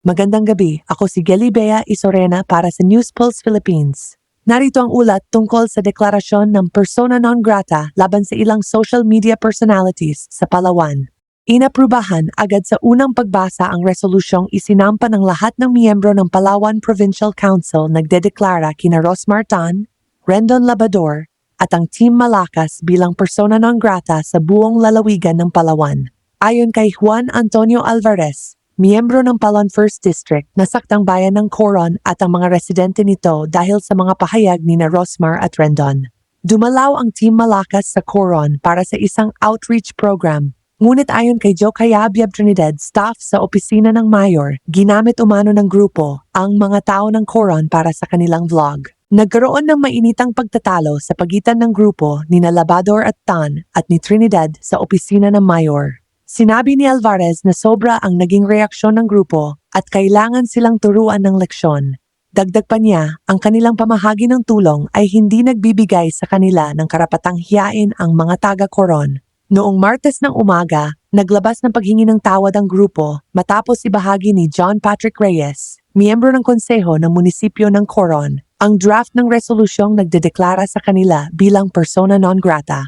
Magandang gabi, ako si Gelibea Isorena para sa News Pulse Philippines. Narito ang ulat tungkol sa deklarasyon ng persona non grata laban sa ilang social media personalities sa Palawan. Inaprubahan agad sa unang pagbasa ang resolusyong isinampa ng lahat ng miyembro ng Palawan Provincial Council nagdedeklara kina Rosmar Tan, Rendon Labrador, at ang Team Malakas bilang persona non grata sa buong lalawigan ng Palawan. Ayon kay Juan Antonio Alvarez, miyembro ng Palawan First District, nasaktang bayan ng Coron at ang mga residente nito dahil sa mga pahayag ni na Rosmar at Rendon. Dumalaw ang Team Malakas sa Coron para sa isang outreach program. Ngunit ayon kay Joe Cayabyab Trinidad, staff sa opisina ng mayor, ginamit umano ng grupo ang mga tao ng Coron para sa kanilang vlog. Nagkaroon ng mainitang pagtatalo sa pagitan ng grupo ni na Labrador at Tan at ni Trinidad sa opisina ng mayor. Sinabi ni Alvarez na sobra ang naging reaksyon ng grupo at kailangan silang turuan ng leksyon. Dagdag pa niya, ang kanilang pamahagi ng tulong ay hindi nagbibigay sa kanila ng karapatang hiyain ang mga taga-Coron. Noong Martes ng umaga, naglabas ng paghingi ng tawad ang grupo matapos ibahagi ni John Patrick Reyes, miyembro ng konseho ng munisipyo ng Coron, ang draft ng resolusyong nagdedeklara sa kanila bilang persona non grata.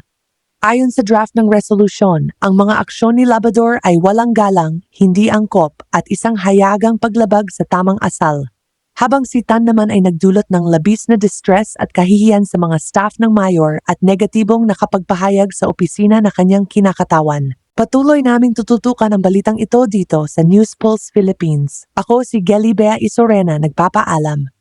Ayon sa draft ng resolusyon, ang mga aksyon ni Labrador ay walang galang, hindi angkop at isang hayagang paglabag sa tamang asal. Habang si Tan naman ay nagdulot ng labis na distress at kahihiyan sa mga staff ng mayor at negatibong nakapagpahayag sa opisina na kanyang kinakatawan. Patuloy naming tututukan ang balitang ito dito sa News Pulse Philippines. Ako si Gelibea Isorena, nagpapaalam.